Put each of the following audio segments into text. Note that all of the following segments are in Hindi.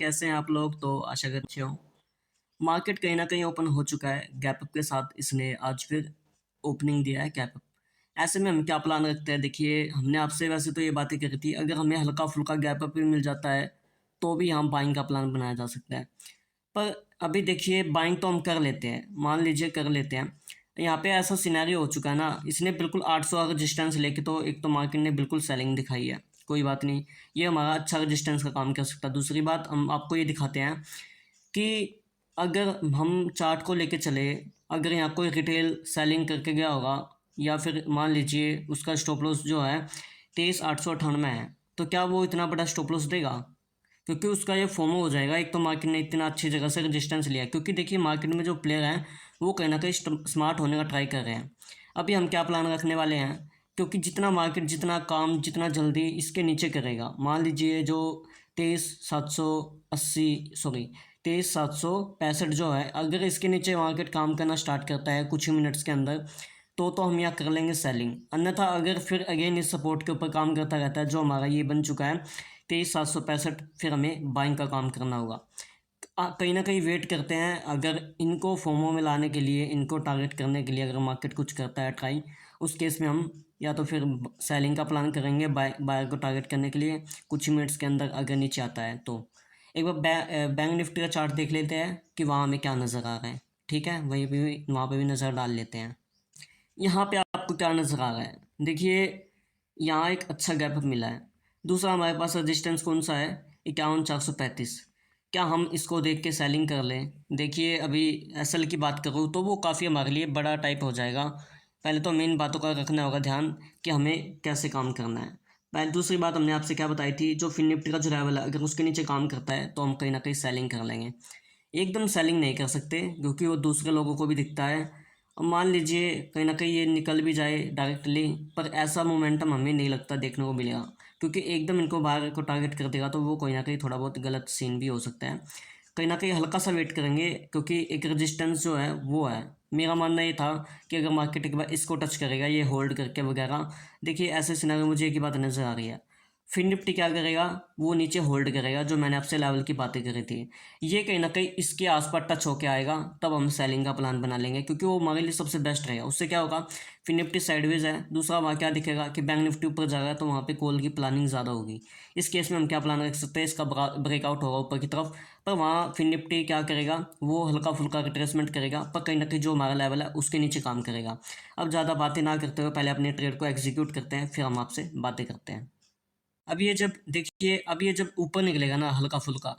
कैसे हैं आप लोग? तो आशा करते अच्छे हो। मार्केट कहीं न कहीं ओपन हो चुका है, गैप अप के साथ इसने आज फिर ओपनिंग दिया है गैप अप। ऐसे में हम क्या प्लान रखते हैं? देखिए, हमने आपसे वैसे तो ये बातें करी थी, अगर हमें हल्का-फुल्का गैप अप भी मिल जाता है, तो भी हम बाइंग का प्लान बनाया जा सकता है। पर अभी देखिए बाइंग तो हम कर लेते हैं, मान लीजिए कर लेते हैं। यहाँ पे ऐसा सिनेरियो हो चुका है ना, इसने बिल्कुल 800 का रेजिस्टेंस लेके तो एक तो मार्केट ने बिल्कुल सेलिंग दिखाई है, कोई बात नहीं, ये हमारा अच्छा रेजिस्टेंस का काम कर सकता है। दूसरी बात हम आपको ये दिखाते हैं कि अगर हम चार्ट को लेके चले, अगर यहाँ कोई रिटेल सेलिंग करके गया होगा या फिर मान लीजिए उसका स्टॉप लॉस जो है 23,898 है, तो क्या वो इतना बड़ा स्टॉप लॉस देगा? क्योंकि उसका ये फोमो हो जाएगा। एक तो मार्केट ने इतना अच्छी जगह से रेजिस्टेंस लिया है, क्योंकि देखिए मार्केट में जो प्लेयर हैं वो कहीं ना कहीं स्मार्ट होने का ट्राई कर रहे हैं। अभी हम क्या प्लान रखने वाले हैं, क्योंकि जितना मार्केट जितना काम जितना जल्दी इसके नीचे करेगा, मान लीजिए जो 23,780 सॉरी 23,765 जो है, अगर इसके नीचे मार्केट काम करना स्टार्ट करता है कुछ ही मिनट्स के अंदर, तो हम यहाँ कर लेंगे सेलिंग। अन्यथा अगर फिर अगेन इस सपोर्ट के ऊपर काम करता रहता है, जो हमारा ये बन चुका है 23,765, फिर हमें बाइंग का काम करना होगा। कहीं ना कहीं वेट करते हैं, अगर इनको फोमो में लाने के लिए, इनको टारगेट करने के लिए अगर मार्केट कुछ करता है ट्राई, उस केस में हम या तो फिर सेलिंग का प्लान करेंगे बायर को टारगेट करने के लिए कुछ ही मिनट्स के अंदर, अगर नीचे आता है तो। एक बार बैंक निफ्टी का चार्ट देख लेते हैं कि वहाँ हमें क्या नज़र आ रहा है। ठीक है, वहीं पे वहाँ पे भी नज़र डाल लेते हैं। यहाँ पे आपको क्या नज़र आ रहा है? देखिए, यहाँ एक अच्छा गैप अप मिला है। दूसरा हमारे पास रेजिस्टेंस कौन सा है? 51,435। क्या हम इसको देख के सेलिंग कर लें? देखिए, अभी एसएल की बात करूँ तो वो काफ़ी हमारे लिए बड़ा टाइप हो जाएगा। पहले तो मेन बातों का रखना होगा ध्यान कि हमें कैसे काम करना है। पहले दूसरी बात हमने आपसे क्या बताई थी, जो फिन निफ्टी का जो लेवल है, अगर उसके नीचे काम करता है तो हम कहीं ना कहीं सेलिंग कर लेंगे। एकदम सेलिंग नहीं कर सकते, क्योंकि वो दूसरे लोगों को भी दिखता है। अब मान लीजिए कहीं ना कहीं ये निकल भी जाए डायरेक्टली, पर ऐसा मोमेंटम हमें नहीं लगता देखने को मिलेगा, क्योंकि एकदम इनको बाहर को टारगेट कर देगा तो वो कहीं ना कहीं थोड़ा बहुत गलत सीन भी हो सकता है। कहीं ना कहीं हल्का सा वेट करेंगे, क्योंकि एक रेजिस्टेंस जो है वो है। मेरा मानना ये था कि अगर मार्केट एक बार इसको टच करेगा, ये होल्ड करके वगैरह, देखिए ऐसे सिनेरियो मुझे एक ही बात नज़र आ रही है, फिर निफ्टी क्या करेगा, वो नीचे होल्ड करेगा, जो मैंने आपसे लेवल की बातें करी थी। ये कहीं ना कहीं इसके आसपास टच होके आएगा, तब हम सेलिंग का प्लान बना लेंगे, क्योंकि वो हमारे लिए सबसे बेस्ट रहेगा। उससे क्या होगा, फिर निफ्टी साइडवेज है, दूसरा वहाँ क्या दिखेगा कि बैंक निफ्टी ऊपर जा रहा है, तो वहाँ पे कॉल की प्लानिंग ज़्यादा होगी। इस केस में हम क्या प्लान रख सकते हैं, इसका ब्रेकआउट होगा ऊपर की तरफ, पर वहाँ फिर निफ्टी क्या करेगा, वो हल्का फुल्का रिट्रेसमेंट करेगा, पर कहीं ना कहीं जो हमारा लेवल है उसके नीचे काम करेगा। अब ज़्यादा बातें ना करते हुए पहले अपने ट्रेड को एग्जीक्यूट करते हैं, फिर हम आपसे बातें करते हैं। अब ये जब देखिए, अब ये जब ऊपर निकलेगा ना हल्का फुल्का,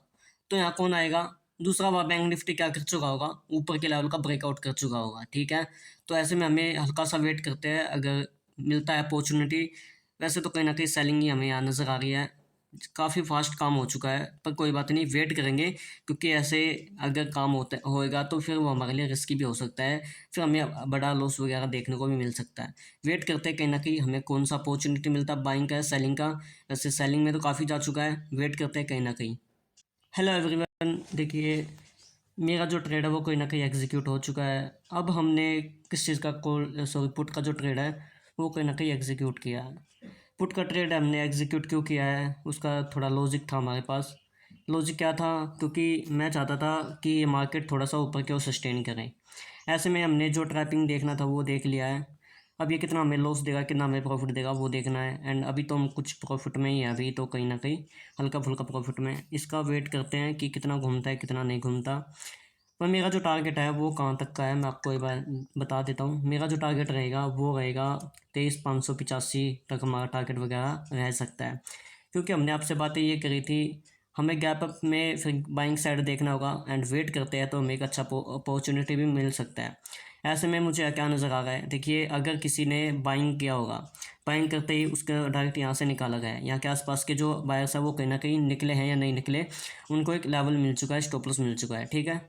तो यहाँ कौन आएगा? दूसरा वहाँ बैंक निफ्टी क्या कर चुका होगा, ऊपर के लेवल का ब्रेकआउट कर चुका होगा। ठीक है, तो ऐसे में हमें हल्का सा वेट करते हैं, अगर मिलता है अपॉर्चुनिटी। वैसे तो कहीं ना कहीं सेलिंग ही हमें यहाँ नज़र आ रही है, काफ़ी फास्ट काम हो चुका है, पर कोई बात नहीं, वेट करेंगे, क्योंकि ऐसे अगर काम होता होएगा तो फिर वो हमारे लिए रिस्की भी हो सकता है, फिर हमें बड़ा लॉस वगैरह देखने को भी मिल सकता है। वेट करते हैं कहीं ना कहीं हमें कौन सा अपॉर्चुनिटी मिलता है, बाइंग का है सेलिंग का। वैसे सेलिंग में तो काफ़ी जा चुका है, वेट करते हैं कहीं ना कहीं। हेलो एवरीवन, देखिए मेरा जो ट्रेड है वो कहीं ना कहीं एग्जीक्यूट हो चुका है। अब हमने किस चीज़ का कॉल सॉरी पुट का जो ट्रेड है वो कहीं ना कहीं एग्जीक्यूट किया है। पुट का ट्रेड हमने एग्जीक्यूट क्यों किया है, उसका थोड़ा लॉजिक था हमारे पास। लॉजिक क्या था, क्योंकि मैं चाहता था कि ये मार्केट थोड़ा सा ऊपर की ओर सस्टेन करें। ऐसे में हमने जो ट्रैपिंग देखना था वो देख लिया है। अब ये कितना हमें लॉस देगा, कितना हमें प्रॉफिट देगा, वो देखना है। एंड अभी तो हम कुछ प्रॉफिट में ही है, अभी तो कहीं ना कहीं हल्का फुल्का प्रॉफिट में। इसका वेट करते हैं कि कितना घूमता है कितना नहीं घूमता। पर मेरा जो टारगेट है वो कहाँ तक का है, मैं आपको एक बार बता देता हूँ। मेरा जो टारगेट रहेगा वो रहेगा 23,585 तक हमारा टारगेट वगैरह रह सकता है, क्योंकि हमने आपसे बातें ये करी थी, हमें गैप अप में फिर बाइंग साइड देखना होगा। एंड वेट करते हैं तो हमें एक अच्छा अपॉर्चुनिटी भी मिल सकता है। ऐसे में मुझे क्या नज़र आ रहा है, देखिए अगर किसी ने बाइंग किया होगा, बाइंग करते ही उसका डायरेक्ट यहाँ से निकाला गया है, यहाँ के आसपास के जो बायर्स है वो कहीं ना कहीं निकले हैं या नहीं निकले, उनको एक लेवल मिल चुका है, स्टॉप लॉस मिल चुका है। ठीक है,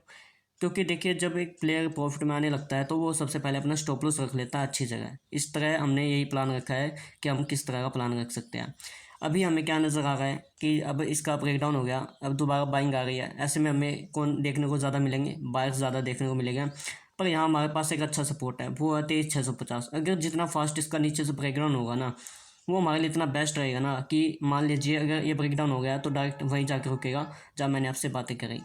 क्योंकि देखिए जब एक प्लेयर प्रॉफिट में आने लगता है तो वो सबसे पहले अपना स्टॉप लॉस रख लेता है अच्छी जगह। इस तरह हमने यही प्लान रखा है कि हम किस तरह का प्लान रख सकते हैं। अभी हमें क्या नज़र आ रहा है कि अब इसका ब्रेकडाउन हो गया, अब दोबारा बाइंग आ रही है। ऐसे में हमें कौन देखने को ज़्यादा मिलेंगे, बायर्स ज़्यादा देखने को मिलेंगे। पर यहाँ हमारे पास एक अच्छा सपोर्ट है, वो है 23,650। अगर जितना फास्ट इसका नीचे से ब्रेकडाउन होगा ना, वो हमारे लिए इतना बेस्ट रहेगा ना कि मान लीजिए अगर ये ब्रेक डाउन हो गया तो डायरेक्ट वहीं जाकर रुकेगा जहाँ मैंने आपसे बातें करी।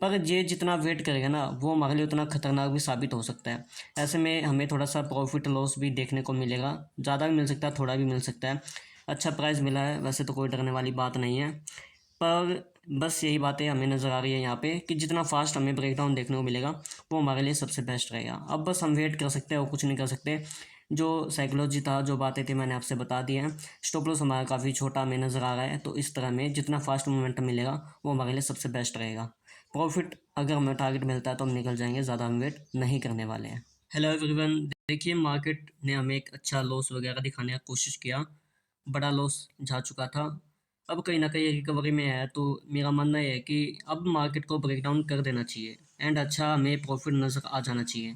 पर ये जितना वेट करेगा ना वो हमारे लिए उतना खतरनाक भी साबित हो सकता है। ऐसे में हमें थोड़ा सा प्रॉफिट लॉस भी देखने को मिलेगा, ज़्यादा भी मिल सकता है, थोड़ा भी मिल सकता है। अच्छा प्राइस मिला है, वैसे तो कोई डरने वाली बात नहीं है। पर बस यही बातें हमें नज़र आ रही है यहाँ पे कि जितना फास्ट हमें ब्रेकडाउन देखने को मिलेगा वो हमारे लिए सबसे बेस्ट रहेगा। अब बस हम वेट कर सकते हैं और कुछ नहीं कर सकते। जो साइकोलॉजी था, जो बातें थी, मैंने आपसे बता दी हैं। स्टॉप लॉस हमारा काफ़ी छोटा हमें नज़र आ रहा है, तो इस तरह में जितना फास्ट मोमेंटम मिलेगा वो हमारे लिए सबसे बेस्ट रहेगा। प्रॉफिट अगर हमें टारगेट मिलता है तो हम निकल जाएंगे, ज़्यादा हम वेट नहीं करने वाले हैं। हेलो एवरीवन, देखिए मार्केट ने हमें एक अच्छा लॉस वगैरह दिखाने की कोशिश किया, बड़ा लॉस जा चुका था। अब कहीं न कहीं रिकवरी में है, तो मेरा मानना ये है कि अब मार्केट को ब्रेकडाउन कर देना चाहिए एंड अच्छा हमें प्रॉफिट नज़र आ जाना चाहिए।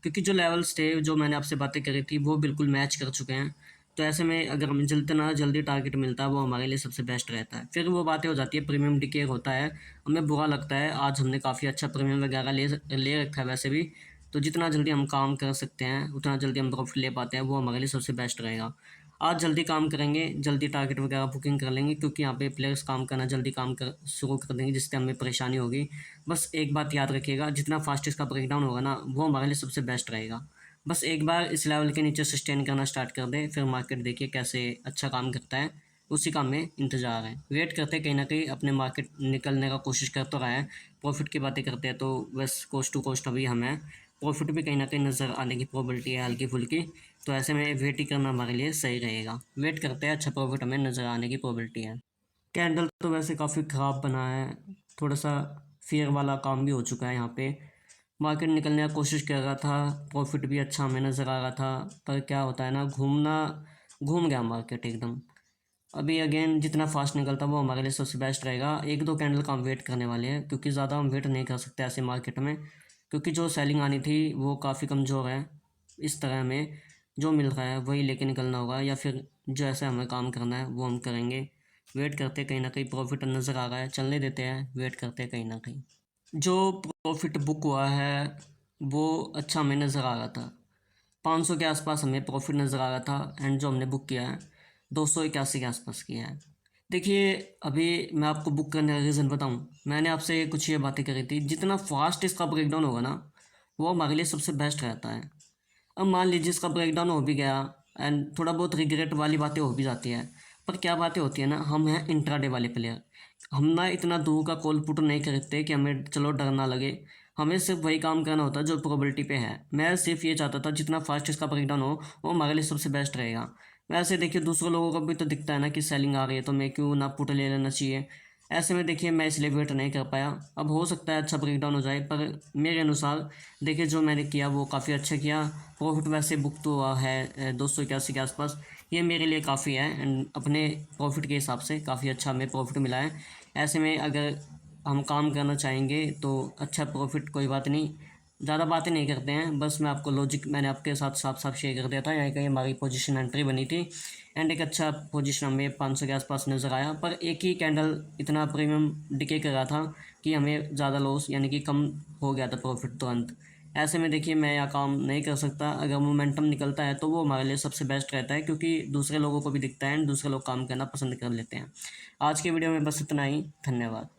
क्योंकि जो लेवल्स थे, जो मैंने आपसे बातें करी थी, वो बिल्कुल मैच कर चुके हैं। तो ऐसे में अगर हमें जितना जल्दी टारगेट मिलता है वो हमारे लिए सबसे बेस्ट रहता है। फिर वो बातें हो जाती है, प्रीमियम डिके होता है, हमें बुरा लगता है। आज हमने काफ़ी अच्छा प्रीमियम वगैरह ले रखा है वैसे भी, तो जितना जल्दी हम काम कर सकते हैं उतना जल्दी हम प्रॉफिट ले पाते हैं, वो हमारे लिए सबसे बेस्ट रहेगा। आज जल्दी काम करेंगे, जल्दी टारगेट वगैरह बुकिंग कर लेंगे, क्योंकि यहाँ पे प्लेयर्स काम करना जल्दी काम कर शुरू कर देंगे, जिससे हमें परेशानी होगी। बस एक बात याद रखिएगा, जितना फास्ट इसका ब्रेकडाउन होगा ना वो हमारे लिए सबसे बेस्ट रहेगा। बस एक बार इस लेवल के नीचे सस्टेन करना स्टार्ट कर दें, फिर मार्केट देखिए कैसे अच्छा काम करता है, उसी काम में इंतजार है। वेट करते हैं, कहीं ना कहीं अपने मार्केट निकलने का कोशिश कर तो रहा है। प्रॉफिट की बातें करते हैं तो बस कोस्ट टू कोस्ट अभी हमें प्रॉफिट भी कहीं ना कहीं नज़र आने की प्रोबेबिलिटी है हल्की फुल्की। तो ऐसे में वेट ही करना हमारे लिए सही रहेगा। वेट करते हैं, अच्छा प्रॉफिट हमें नज़र आने की प्रोबेबिलिटी है। कैंडल तो वैसे काफ़ी ख़राब बना है, थोड़ा सा फेयर वाला काम भी हो चुका है यहाँ पे। मार्केट निकलने का कोशिश कर रहा था, प्रॉफिट भी अच्छा हमें नज़र आ रहा था, पर क्या होता है ना, घूम गया मार्केट एकदम। अभी अगेन जितना फास्ट निकलता वो हमारे लिए सबसे बेस्ट रहेगा। एक दो कैंडल का हम वेट करने वाले हैं, क्योंकि ज़्यादा हम वेट नहीं कर सकते ऐसे मार्केट में, क्योंकि जो सेलिंग आनी थी वो काफ़ी कमज़ोर है। इस तरह में जो मिल रहा है वही लेके निकलना होगा, या फिर जो ऐसे हमें काम करना है वो हम करेंगे। वेट करते कहीं ना कहीं प्रॉफिट नज़र आ रहा है, चलने देते हैं, वेट करते कहीं ना कहीं। जो प्रॉफिट बुक हुआ है वो अच्छा हमें नज़र आ रहा था, 500 के आसपास हमें प्रॉफिट नज़र आ रहा था। एंड जो हमने बुक किया है 281 के आसपास किया है। देखिए अभी मैं आपको बुक करने का रीज़न बताऊं, मैंने आपसे कुछ ये बातें करी थी, जितना फास्ट इसका ब्रेकडाउन होगा ना वो हमारे लिए सबसे बेस्ट रहता है। अब मान लीजिए इसका ब्रेकडाउन हो भी गया एंड थोड़ा बहुत रिग्रेट वाली बातें हो भी जाती है, पर क्या बातें होती है ना, हम हैं इंट्राडे वाले प्लेयर। हम ना इतना दूर का कॉल पुट नहीं करते कि हमें चलो डर ना लगे। हमें सिर्फ वही काम करना होता है जो प्रोबेबिलिटी पे है। मैं सिर्फ ये चाहता था जितना फास्ट इसका ब्रेकडाउन हो वो हमारे लिए सबसे बेस्ट रहेगा। वैसे देखिए दूसरों लोगों को भी तो दिखता है ना कि सेलिंग आ रही है, तो मैं क्यों ना पुट ले लेना चाहिए। ऐसे में देखिए मैं इसलिए वेट नहीं कर पाया। अब हो सकता है अच्छा ब्रेकडाउन हो जाए, पर मेरे अनुसार देखिए जो मैंने किया वो काफ़ी अच्छा किया। प्रॉफिट वैसे बुक तो हुआ है 281 के आसपास, ये मेरे लिए काफ़ी है एंड अपने प्रॉफिट के हिसाब से काफ़ी अच्छा हमें प्रॉफिट मिला है। ऐसे में अगर हम काम करना चाहेंगे तो अच्छा प्रॉफिट, कोई बात नहीं, ज़्यादा बातें नहीं करते हैं, बस मैं आपको लॉजिक मैंने आपके साथ साफ साफ शेयर कर दिया था। यहाँ कहीं हमारी पोजीशन एंट्री बनी थी एंड एक अच्छा पोजीशन हमें 500 के आसपास नज़र आया, पर एक ही कैंडल इतना प्रीमियम डिके कर रहा था कि हमें ज़्यादा लॉस यानी कि कम हो गया था प्रॉफिट तुरंत। ऐसे में देखिए मैं यहाँ काम नहीं कर सकता। अगर मोमेंटम निकलता है तो वो हमारे लिए सबसे बेस्ट रहता है, क्योंकि दूसरे लोगों को भी दिखता है एंड दूसरे लोग काम करना पसंद कर लेते हैं। आज के वीडियो में बस इतना ही, धन्यवाद।